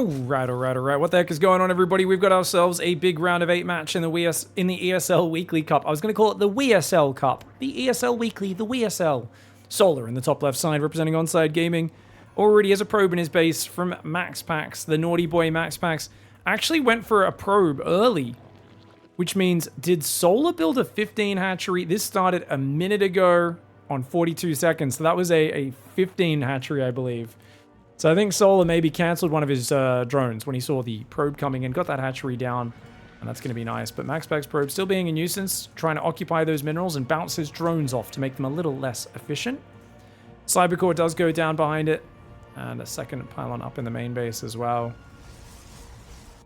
Alright. What the heck is going on, everybody? We've got ourselves a big round of 8 match in the ESL Weekly Cup. I was going to call it the WeSL Cup. The ESL Weekly, the WeSL. Solar in the top left side, representing Onside Gaming. Already has a probe in his base from MaxPax. The naughty boy MaxPax actually went for a probe early, which means, did Solar build a 15 hatchery? This started a minute ago on 42 seconds. So that was a 15 hatchery, I believe. So I think Solar maybe cancelled one of his drones when he saw the probe coming in, got that hatchery down, and that's going to be nice. But MaxPax probe still being a nuisance, trying to occupy those minerals and bounce his drones off to make them a little less efficient. Cybercore does go down behind it, and a second pylon up in the main base as well.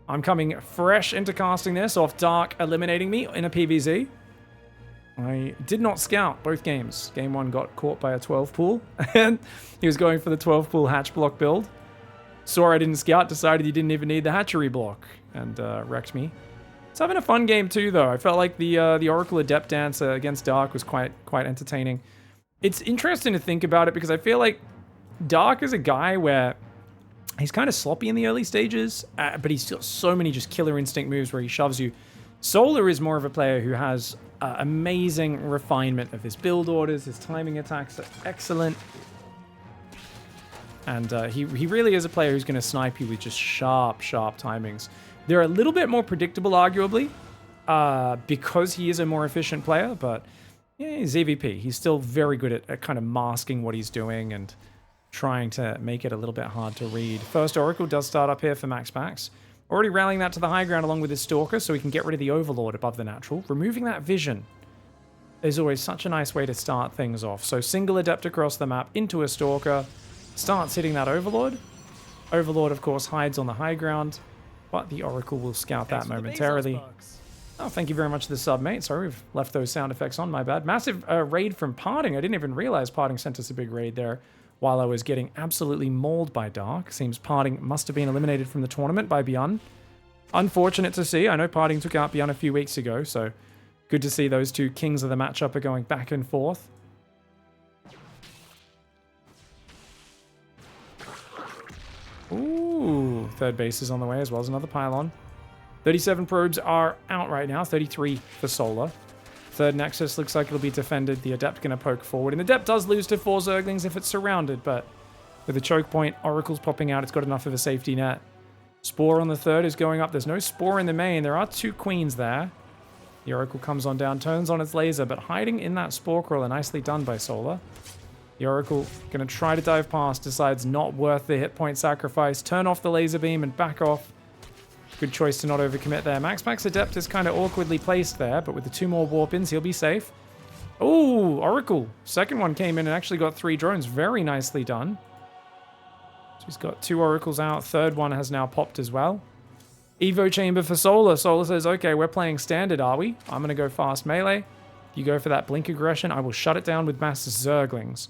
I'm coming fresh into casting this off Dark eliminating me in a PvZ. I did not scout both games. Game 1 got caught by a 12 pool, and he was going for the 12 pool hatch block build. Saw I didn't scout, decided he didn't even need the hatchery block, and wrecked me. It's having a fun game too, though. I felt like the Oracle Adept dance against Dark was quite entertaining. It's interesting to think about it because I feel like Dark is a guy where he's kind of sloppy in the early stages, but he's got so many just killer instinct moves where he shoves you. Solar is more of a player who has amazing refinement of his build orders. His timing attacks are excellent. And he really is a player who's going to snipe you with just sharp timings. They're a little bit more predictable, arguably, because he is a more efficient player. But yeah, he's EVP. He's still very good at kind of masking what he's doing and trying to make it a little bit hard to read. First Oracle does start up here for MaxPax. Already rallying that to the high ground along with his Stalker so he can get rid of the Overlord above the natural. Removing that vision is always such a nice way to start things off. So single Adept across the map into a Stalker. Starts hitting that Overlord. Overlord, of course, hides on the high ground, but the Oracle will scout that momentarily. Oh, thank you very much to the sub, mate. Sorry, we've left those sound effects on, my bad. Massive raid from Parting. I didn't even realize Parting sent us a big raid there while I was getting absolutely mauled by Dark. Seems Parting must have been eliminated from the tournament by Beyond. Unfortunate to see. I know Parting took out Beyond a few weeks ago, so good to see those two kings of the matchup are going back and forth. Ooh, third base is on the way as well as another pylon. 37 probes are out right now, 33 for Solar. Third Nexus looks like it'll be defended. The Adept going to poke forward. And Adept does lose to 4 Zerglings if it's surrounded, but with a choke point, Oracle's popping out. It's got enough of a safety net. Spore on the third is going up. There's no Spore in the main. There are 2 Queens there. The Oracle comes on down, turns on its laser, but hiding in that Spore Crawler. Nicely done by Solar. The Oracle going to try to dive past, decides not worth the hit point sacrifice. Turn off the laser beam and back off. Good choice to not overcommit there. MaxPax Adept is kind of awkwardly placed there, but with the 2 more warp-ins, he'll be safe. Oh, Oracle. Second one came in and actually got 3 drones. Very nicely done. So he's got 2 Oracles out. Third one has now popped as well. Evo Chamber for Solar. Solar says, okay, we're playing standard, are we? I'm going to go fast melee. You go for that blink aggression. I will shut it down with mass Zerglings.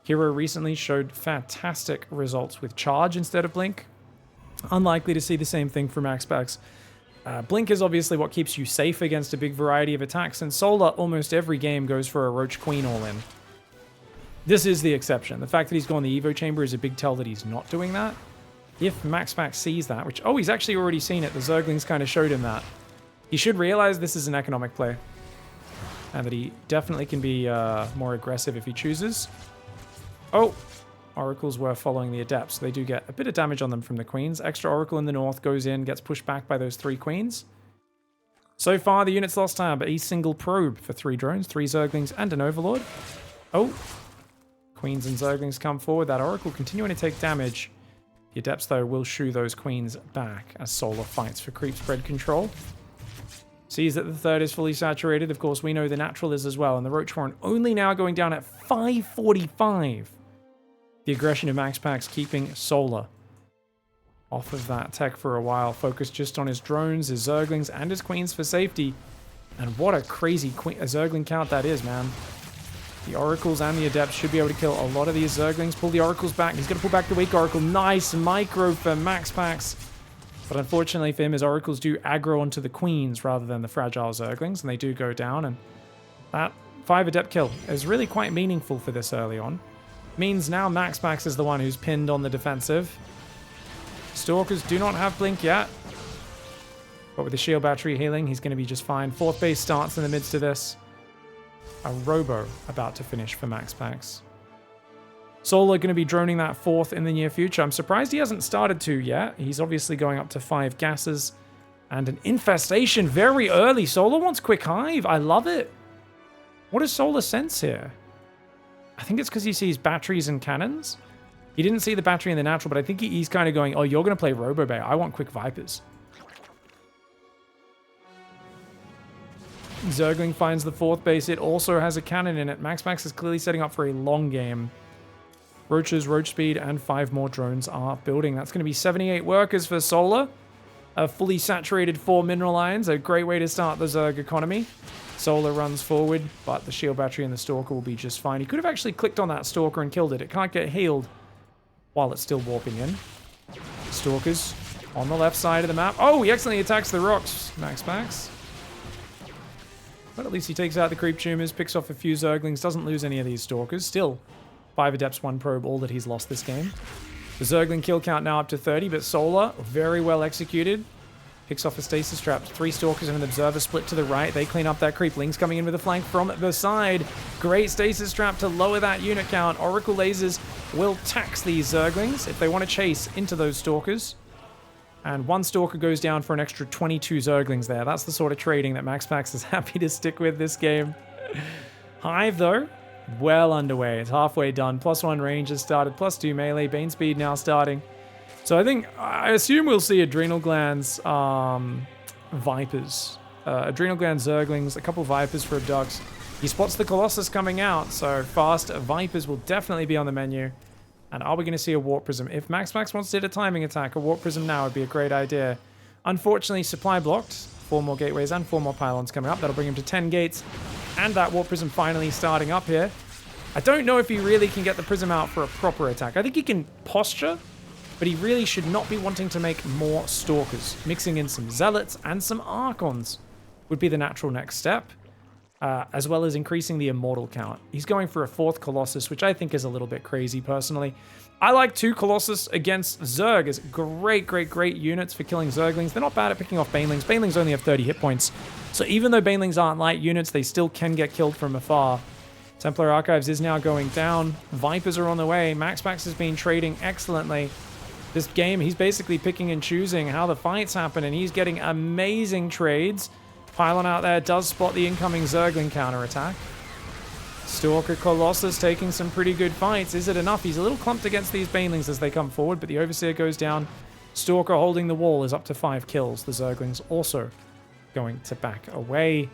Hero recently showed fantastic results with charge instead of blink. Unlikely to see the same thing from MaxPax. Blink is obviously what keeps you safe against a big variety of attacks, and Solar almost every game goes for a Roach Queen all-in. This is the exception. The fact that he's gone the Evo Chamber is a big tell that he's not doing that. If MaxPax sees that, which, oh, he's actually already seen it. The Zerglings kind of showed him that. He should realize this is an economic play, and that he definitely can be more aggressive if he chooses. Oh! Oracles were following the Adepts, so they do get a bit of damage on them from the Queens. Extra Oracle in the north goes in, gets pushed back by those 3 Queens. So far, the unit's lost time, but a single probe for 3 drones, 3 Zerglings, and an Overlord. Oh! Queens and Zerglings come forward. That Oracle continuing to take damage. The Adepts, though, will shoo those Queens back as Solar fights for creep spread control. Sees that the third is fully saturated. Of course, we know the natural is as well, and the Roach Warren only now going down at 545. The aggression of MaxPax keeping Solar off of that tech for a while. Focused just on his drones, his Zerglings, and his Queens for safety. And what a crazy Zergling count that is, man. The Oracles and the Adepts should be able to kill a lot of these Zerglings. Pull the Oracles back. He's going to pull back the weak Oracle. Nice micro for MaxPax. But unfortunately for him, his Oracles do aggro onto the Queens rather than the fragile Zerglings, and they do go down. And that 5 Adept kill is really quite meaningful for this early on. Means now MaxPax is the one who's pinned on the defensive. Stalkers do not have blink yet. But with the shield battery healing, he's going to be just fine. Fourth base starts in the midst of this. A Robo about to finish for MaxPax. Solar going to be droning that fourth in the near future. I'm surprised he hasn't started to yet. He's obviously going up to 5 gases. And an infestation very early. Solar wants quick hive. I love it. What does Solar sense here? I think it's because he sees batteries and cannons. He didn't see the battery in the natural, but I think he's kind of going, oh, you're going to play Robo Bay. I want quick Vipers. Zergling finds the fourth base. It also has a cannon in it. MaxPax is clearly setting up for a long game. Roaches, Roach Speed, and 5 more drones are building. That's going to be 78 workers for Solar. A fully saturated 4 mineral lines. A great way to start the Zerg economy. Solar runs forward, but the shield battery and the Stalker will be just fine. He could have actually clicked on that Stalker and killed it. It can't get healed while it's still warping in. Stalkers on the left side of the map. Oh, he accidentally attacks the rocks, MaxPax. But at least he takes out the creep tumors, picks off a few Zerglings, doesn't lose any of these Stalkers. Still, 5 Adepts, 1 Probe, all that he's lost this game. The Zergling kill count now up to 30, but Solar, very well executed. Picks off a Stasis Trap. 3 Stalkers and an Observer split to the right. They clean up that creep. Lings coming in with a flank from the side. Great Stasis Trap to lower that unit count. Oracle Lasers will tax these Zerglings if they want to chase into those Stalkers. And 1 Stalker goes down for an extra 22 Zerglings there. That's the sort of trading that MaxPax is happy to stick with this game. Hive, though, well underway. It's halfway done. +1 range has started. +2 melee. Bane speed now starting. So I assume we'll see Adrenal Glands Vipers. Adrenal Glands Zerglings, a couple Vipers for Abducts. He spots the Colossus coming out, so fast Vipers will definitely be on the menu. And are we going to see a Warp Prism? If MaxPax wants to hit a timing attack, a Warp Prism now would be a great idea. Unfortunately, supply blocked. 4 more gateways and 4 more pylons coming up. That'll bring him to 10 gates. And that Warp Prism finally starting up here. I don't know if he really can get the Prism out for a proper attack. I think he can posture, but he really should not be wanting to make more Stalkers. Mixing in some Zealots and some Archons would be the natural next step. As well as increasing the Immortal count. He's going for a 4th Colossus, which I think is a little bit crazy, personally. I like 2 Colossus against Zerg as great units for killing Zerglings. They're not bad at picking off Banelings. Banelings only have 30 hit points. So even though Banelings aren't light units, they still can get killed from afar. Templar Archives is now going down. Vipers are on the way. MaxPax has been trading excellently. This game, he's basically picking and choosing how the fights happen, and he's getting amazing trades. Pylon out there does spot the incoming Zergling counterattack. Stalker Colossus taking some pretty good fights. Is it enough? He's a little clumped against these Banelings as they come forward, but the Overseer goes down. Stalker holding the wall is up to 5 kills. The Zerglings also going to back away.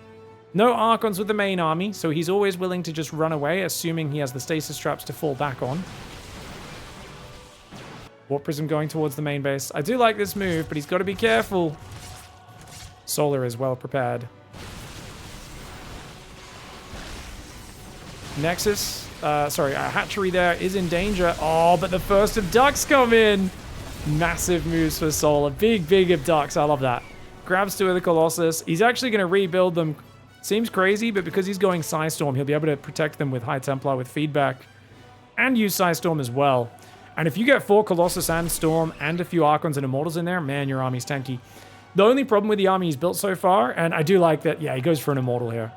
No Archons with the main army, so he's always willing to just run away, assuming he has the Stasis Traps to fall back on. Warp Prism going towards the main base. I do like this move, but he's got to be careful. Solar is well prepared. Nexus, a hatchery there is in danger. Oh, but the first Abducts come in. Massive moves for Solar. Big Abducts. I love that. Grabs 2 of the Colossus. He's actually going to rebuild them. Seems crazy, but because he's going Psystorm, he'll be able to protect them with High Templar with feedback. And use Psystorm as well. And if you get 4 Colossus and Storm and a few Archons and Immortals in there, man, your army's tanky. The only problem with the army he's built so far, and I do like that, yeah, he goes for an Immortal here,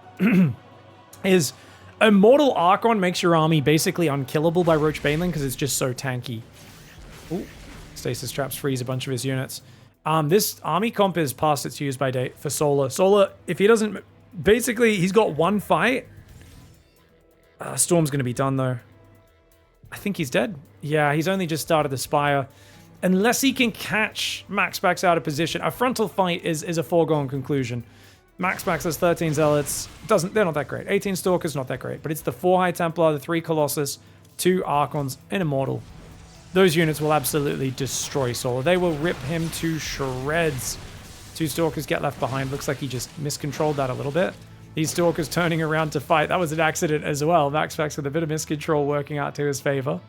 is Immortal Archon makes your army basically unkillable by Roach Baneling because it's just so tanky. Ooh, Stasis Traps freeze a bunch of his units. This army comp is past its use by date for Solar. Solar, if he doesn't, basically, he's got 1 fight. Storm's going to be done, though. I think he's dead. Yeah, he's only just started the Spire. Unless he can catch MaxPax out of position, a frontal fight is a foregone conclusion. MaxPax has 13 Zealots. They're not that great. 18 Stalkers, not that great. But it's the 4 High Templar, the 3 Colossus, 2 Archons, and Immortal. Those units will absolutely destroy Solar. They will rip him to shreds. 2 Stalkers get left behind. Looks like he just miscontrolled that a little bit. These Stalkers turning around to fight. That was an accident as well. MaxPax with a bit of miscontrol working out to his favor.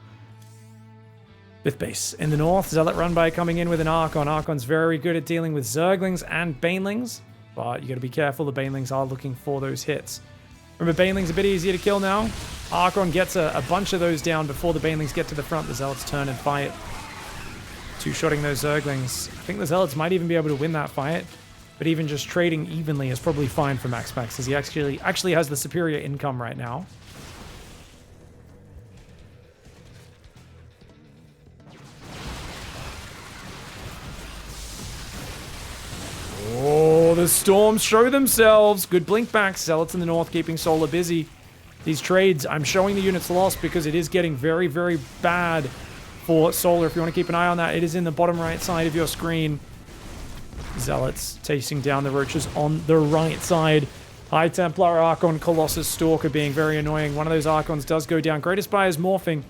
5th base in the north. Zealot run by coming in with an Archon. Archon's very good at dealing with Zerglings and Banelings, but you got to be careful. The Banelings are looking for those hits. Remember, Banelings a bit easier to kill now. Archon gets a bunch of those down before the Banelings get to the front. The Zealots turn and fight. Two-shotting those Zerglings. I think the Zealots might even be able to win that fight, but even just trading evenly is probably fine for MaxPax, as he actually has the superior income right now. Oh, the Storms show themselves. Good blink back. Zealots in the north keeping Solar busy. These trades, I'm showing the units lost because it is getting very, very bad for Solar. If you want to keep an eye on that, it is in the bottom right side of your screen. Zealots chasing down the Roaches on the right side. High Templar, Archon, Colossus, Stalker being very annoying. One of those Archons does go down. Greatest Spy is morphing.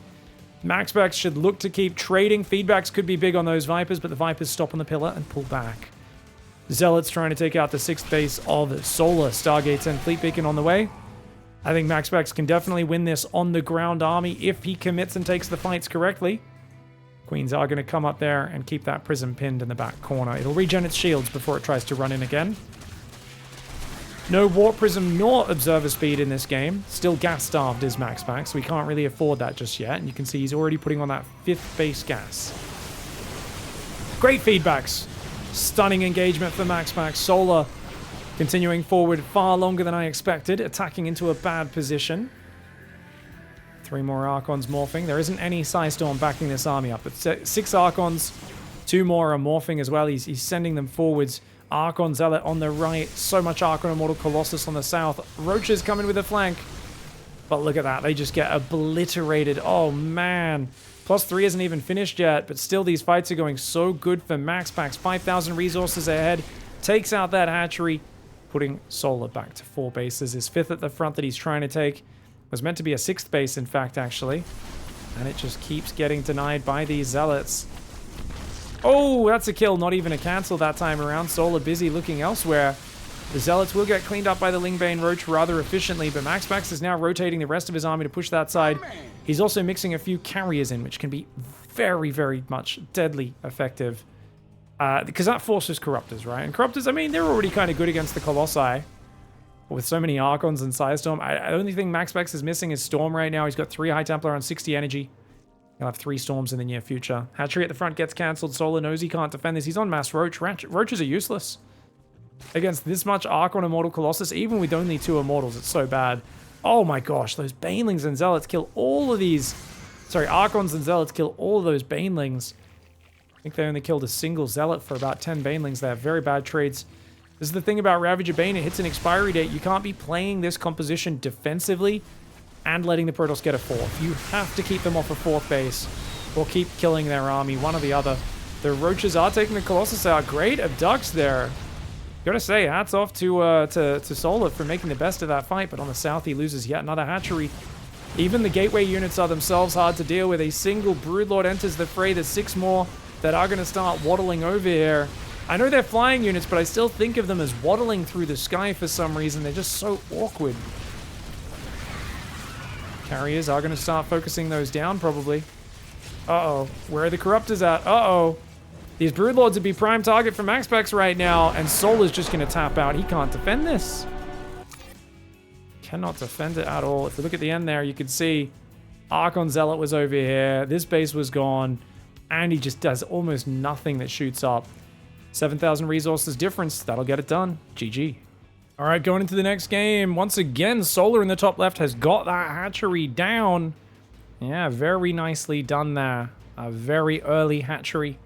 MaxPax should look to keep trading. Feedbacks could be big on those Vipers, but the Vipers stop on the pillar and pull back. Zealots trying to take out the 6th base of Solar. Stargates and Fleet Beacon on the way. I think MaxPax can definitely win this on the ground army if he commits and takes the fights correctly. Queens are going to come up there and keep that Prism pinned in the back corner. It'll regen its shields before it tries to run in again. No Warp Prism nor Observer Speed in this game. Still gas-starved is MaxPax, so we can't really afford that just yet. And you can see he's already putting on that 5th base gas. Great feedbacks. Stunning engagement for MaxPax. Solar continuing forward far longer than I expected, attacking into a bad position. 3 more Archons morphing. There isn't any Psystorm backing this army up, but 6 Archons, 2 more are morphing as well. He's sending them forwards. Archon Zealot on the right. So much Archon Immortal Colossus on the south. Roaches coming with a flank. But look at that. They just get obliterated. Oh, man. +3 isn't even finished yet, but still these fights are going so good for MaxPax. 5,000 resources ahead. Takes out that hatchery, putting Solar back to 4 bases. His 5th at the front that he's trying to take was meant to be a 6th base, in fact, actually. And it just keeps getting denied by these Zealots. Oh, that's a kill. Not even a cancel that time around. Solar busy looking elsewhere. The Zealots will get cleaned up by the Lingbane Roach rather efficiently, but MaxPax is now rotating the rest of his army to push that side. He's also mixing a few carriers in, which can be very, very much deadly effective. Because that forces Corruptors, right? And Corruptors, I mean, they're already kind of good against the Colossi. But with so many Archons and Psystorm, the only thing MaxPax is missing is Storm right now. He's got 3 High Templar on 60 energy. He'll have 3 Storms in the near future. Hatchery at the front gets cancelled. Solar knows he can't defend this. He's on Mass Roach. Roaches are useless against this much Archon Immortal Colossus, even with only 2 Immortals. It's so bad. Oh my gosh, those Banelings and Zealots kill all of these. Sorry, Archons and Zealots kill all of those Banelings. I think they only killed a single Zealot for about 10 Banelings there. Very bad trades. This is the thing about Ravager Bane. It hits an expiry date. You can't be playing this composition defensively and letting the Protoss get a 4th. You have to keep them off a 4th base or keep killing their army, one or the other. The Roaches are taking the Colossus out. Great abducts there. Gotta say, hats off to Solar for making the best of that fight, but on the south he loses yet another hatchery. Even the gateway units are themselves hard to deal with. A single Broodlord enters the fray. There's 6 more that are going to start waddling over here. I know they're flying units, but I still think of them as waddling through the sky for some reason. They're just so awkward. Carriers are going to start focusing those down, probably. Uh-oh. Where are the Corruptors at? Uh-oh. These Broodlords would be prime target for MaxPax right now, and Solar's just going to tap out. He can't defend this. Cannot defend it at all. If you look at the end there, you can see Archon Zealot was over here. This base was gone, and he just does almost nothing that shoots up. 7,000 resources difference. That'll get it done. GG. All right, going into the next game. Once again, Solar in the top left has got that hatchery down. Yeah, very nicely done there. A very early hatchery.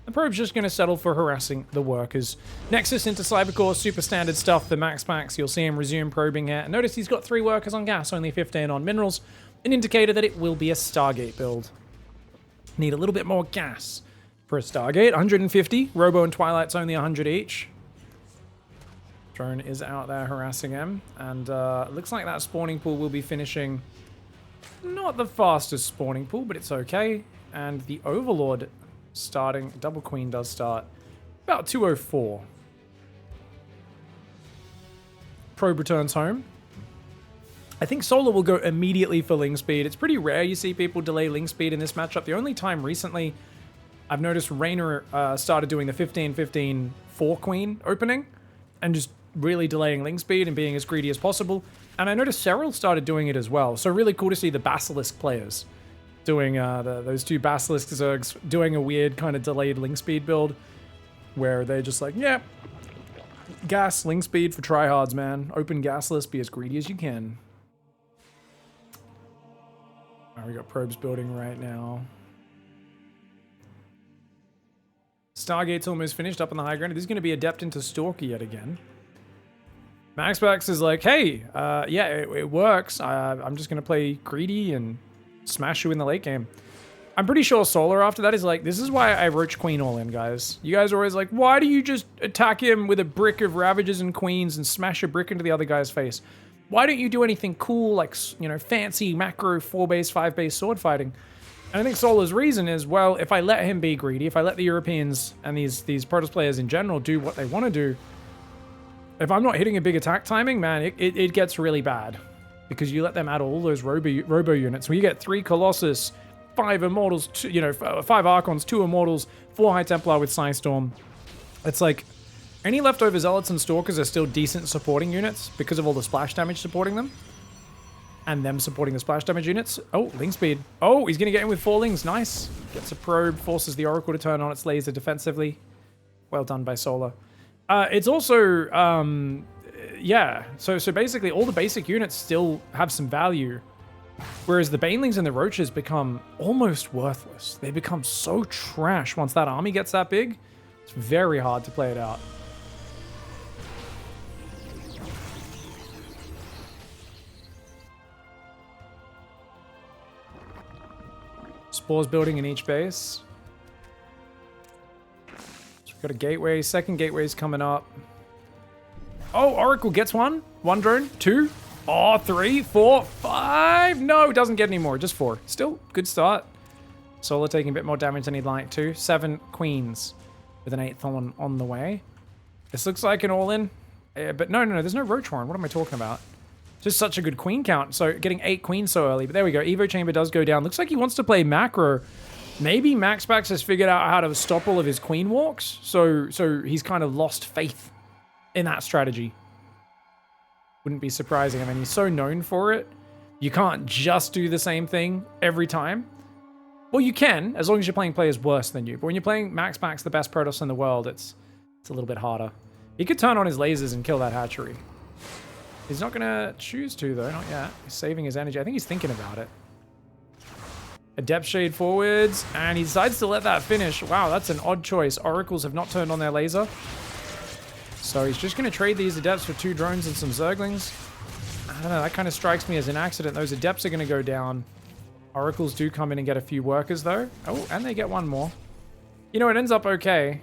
The probe's just going to settle for harassing the workers. Nexus into Cybercore, super standard stuff. The MaxPax, you'll see him resume probing here. Notice he's got 3 workers on gas, only 15 on minerals. An indicator that it will be a Stargate build. Need a little bit more gas for a Stargate. 150. Robo and Twilight's only 100 each. Drone is out there harassing him. And looks like that spawning pool will be finishing. Not the fastest spawning pool, but it's okay. And the Overlord starting, Double Queen does start about 2:04. Probe returns home. I think Solar will go immediately for Ling Speed. It's pretty rare you see people delay Ling Speed in this matchup. The only time recently I've noticed Raynor started doing the 15-15 4-Queen opening and just really delaying Ling Speed and being as greedy as possible. And I noticed Serral started doing it as well. So really cool to see the Basilisk players doing those two Basilisk Zergs doing a weird kind of delayed link speed build where they're just like, yeah, gas, link speed for tryhards, man. Open gasless, be as greedy as you can. Oh, we got probes building right now. Stargate's almost finished up on the high ground. This is going to be Adept into Stalker yet again. MaxPax is like, hey, yeah, it works. I'm just going to play greedy and smash you in the late game. I'm pretty sure Solar after that is like, this is why I Roach Queen all in, guys. You guys are always like, why do you just attack him with a brick of Ravagers and Queens and smash a brick into the other guy's face? Why don't you do anything cool like, you know, fancy macro 4-base, 5-base sword fighting? And I think Solar's reason is, well, if I let him be greedy, if I let the Europeans and these Protoss players in general do what they want to do, if I'm not hitting a big attack timing, man, it gets really bad. Because you let them add all those robo units. When you get 3 Colossus, 5 Immortals, 5 Archons, 2 Immortals, 4 High Templar with Psystorm. It's like, any leftover Zealots and Stalkers are still decent supporting units because of all the splash damage supporting them. And them supporting the splash damage units. Oh, link speed. Oh, he's going to get in with 4 lings. Nice. Gets a probe, forces the Oracle to turn on its laser defensively. Well done by Solar. It's also, yeah. So basically all the basic units still have some value. Whereas the Banelings and the Roaches become almost worthless. They become so trash once that army gets that big. It's very hard to play it out. Spores building in each base. So we've got a gateway. Second gateway's coming up. Oh, Oracle gets one. 1 drone. 2. Oh, 3, 4, 5. No, it doesn't get any more. Just 4. Still, good start. Solar taking a bit more damage than he'd like to. 7 queens with an 8th on the way. This looks like an all-in. But no, there's no Roach Horn. What am I talking about? Just such a good queen count. So getting 8 queens so early. But there we go. Evo Chamber does go down. Looks like he wants to play macro. Maybe MaxPax has figured out how to stop all of his queen walks. So he's kind of lost faith in that strategy. Wouldn't be surprising. I mean, he's so known for it. You can't just do the same thing every time. Well, you can, as long as you're playing players worse than you. But when you're playing MaxPax, the best Protoss in the world, it's a little bit harder. He could turn on his lasers and kill that hatchery. He's not going to choose to, though. Not yet. He's saving his energy. I think he's thinking about it. Adept Shade forwards, and he decides to let that finish. Wow, that's an odd choice. Oracles have not turned on their laser. So he's just going to trade these Adepts for 2 drones and some Zerglings. I don't know, that kind of strikes me as an accident. Those Adepts are going to go down. Oracles do come in and get a few workers, though. Oh, and they get 1 more. You know, it ends up okay.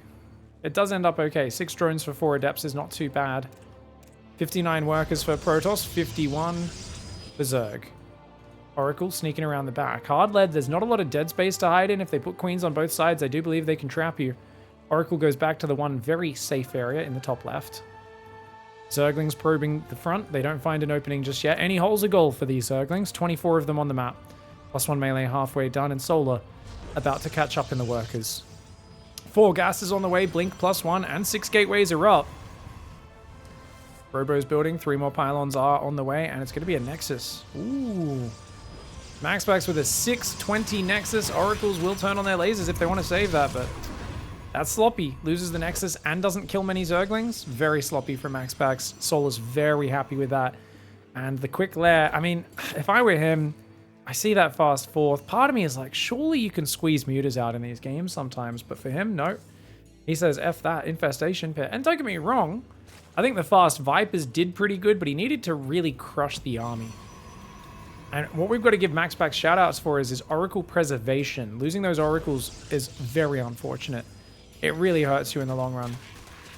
It does end up okay. 6 drones for 4 Adepts is not too bad. 59 workers for Protoss, 51 for Zerg. Oracle sneaking around the back. Hard lead, there's not a lot of dead space to hide in. If they put queens on both sides, I do believe they can trap you. Oracle goes back to the one very safe area in the top left. Zerglings probing the front. They don't find an opening just yet. Any holes are gold for these Zerglings. 24 of them on the map. +1 melee halfway done, and Solar about to catch up in the workers. 4 gases on the way, Blink +1, and 6 gateways are up. Robo's building, 3 more pylons are on the way, and it's going to be a Nexus. Ooh. MaxPax with a 620 Nexus. Oracles will turn on their lasers if they want to save that, but that's sloppy. Loses the Nexus and doesn't kill many Zerglings. Very sloppy for MaxPax. Solar's very happy with that. And the quick lair, I mean, if I were him, I see that fast 4th. Part of me is like, surely you can squeeze mutas out in these games sometimes, but for him, no. He says, F that, Infestation Pit. And don't get me wrong, I think the fast Vipers did pretty good, but he needed to really crush the army. And what we've got to give MaxPax shoutouts for is his Oracle Preservation. Losing those Oracles is very unfortunate. It really hurts you in the long run.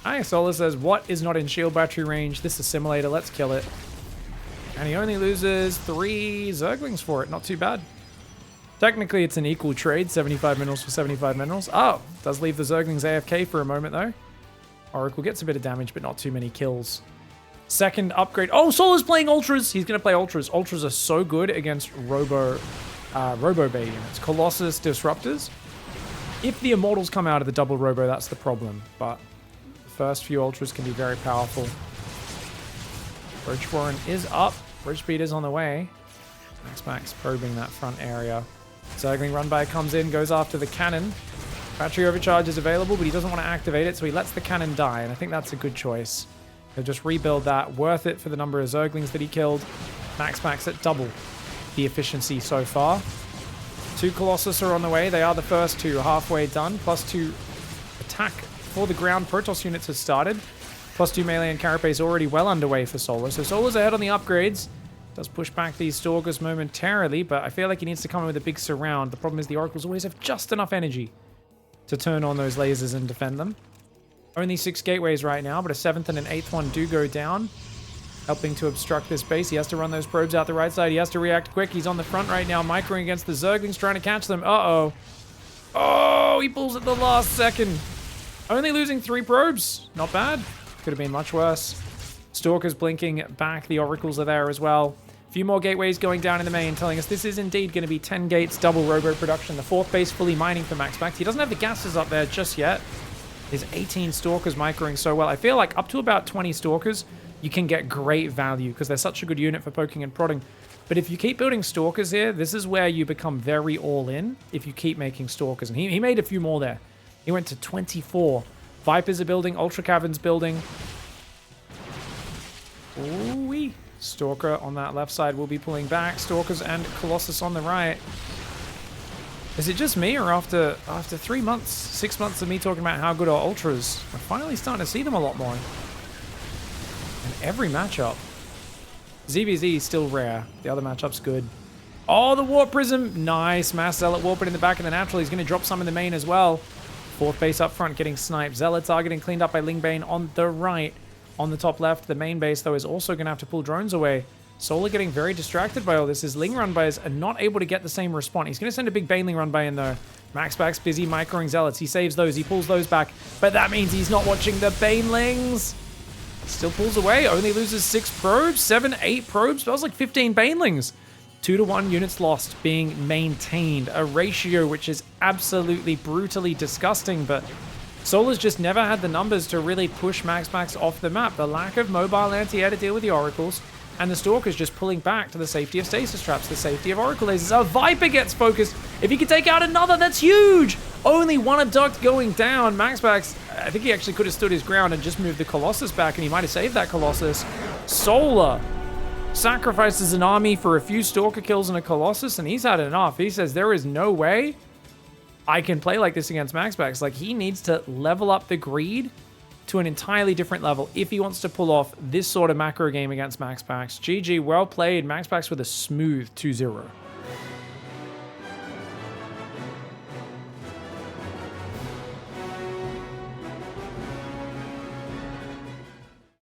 Hi, Solar says, what is not in shield battery range? This assimilator, let's kill it. And he only loses 3 Zerglings for it. Not too bad. Technically, it's an equal trade. 75 minerals for 75 minerals. Oh, does leave the Zerglings AFK for a moment, though. Oracle gets a bit of damage, but not too many kills. Second upgrade. Oh, Solar's playing Ultras. He's going to play Ultras. Ultras are so good against Robo Bay units. Colossus Disruptors. If the Immortals come out of the double Robo, that's the problem. But the first few Ultras can be very powerful. Roach Warren is up. Roach Speed is on the way. MaxPax probing that front area. Zergling run by comes in, goes after the cannon. Battery overcharge is available, but he doesn't want to activate it, so he lets the cannon die, and I think that's a good choice. He'll just rebuild that. Worth it for the number of Zerglings that he killed. MaxPax at double the efficiency so far. 2 Colossus are on the way. They are the first 2 halfway done. +2 attack for the ground. Protoss units has started. +2 melee and carapace already well underway for Solar. So Solar's ahead on the upgrades. Does push back these Stalkers momentarily, but I feel like he needs to come in with a big surround. The problem is the Oracles always have just enough energy to turn on those lasers and defend them. Only 6 gateways right now, but a 7th and an 8th one do go down, helping to obstruct this base. He has to run those probes out the right side. He has to react quick. He's on the front right now, microing against the Zerglings, trying to catch them. Uh-oh. Oh, he pulls at the last second. Only losing 3 probes. Not bad. Could have been much worse. Stalkers blinking back. The Oracles are there as well. A few more gateways going down in the main, telling us this is indeed going to be 10 gates, double robo production. The 4th base fully mining for MaxPax. He doesn't have the gases up there just yet. There's 18 Stalkers microing so well. I feel like up to about 20 Stalkers, you can get great value because they're such a good unit for poking and prodding. But if you keep building Stalkers here, this is where you become very all-in if you keep making Stalkers. And he made a few more there. He went to 24. Vipers are building, Ultra Caverns building. Ooh-wee. Stalker on that left side will be pulling back. Stalkers and Colossus on the right. Is it just me, or after 3 months, 6 months of me talking about how good our Ultras, we're finally starting to see them a lot more in every matchup? ZVZ is still rare. The other matchup's good. Oh, the Warp Prism. Nice. Mass Zealot warping in the back of the natural. He's going to drop some in the main as well. 4th base up front getting sniped. Zealots are getting cleaned up by Lingbane on the right. On the top left, the main base, though, is also going to have to pull drones away. Solar getting very distracted by all this. His Ling Runbys are not able to get the same response. He's going to send a big Baneling Runby in, though. MaxPax busy microing Zealots. He saves those. He pulls those back. But that means he's not watching the Banelings. Still pulls away. Only loses 6 probes. 7, 8 probes. That was like 15 Banelings. 2-to-1 units lost being maintained. A ratio which is absolutely brutally disgusting, but Solar's just never had the numbers to really push MaxPax off the map. The lack of mobile anti-air to deal with the Oracles, and the Stalker's just pulling back to the safety of stasis traps, the safety of Oracle lasers. A Viper gets focused. If he can take out another, that's huge! Only 1 abduct going down. MaxPax, I think he actually could have stood his ground and just moved the Colossus back, and he might have saved that Colossus. Solar sacrifices an army for a few Stalker kills and a Colossus, and he's had enough. He says, there is no way I can play like this against MaxPax. Like, he needs to level up the greed to an entirely different level if he wants to pull off this sort of macro game against MaxPax. GG, well played. MaxPax with a smooth 2-0.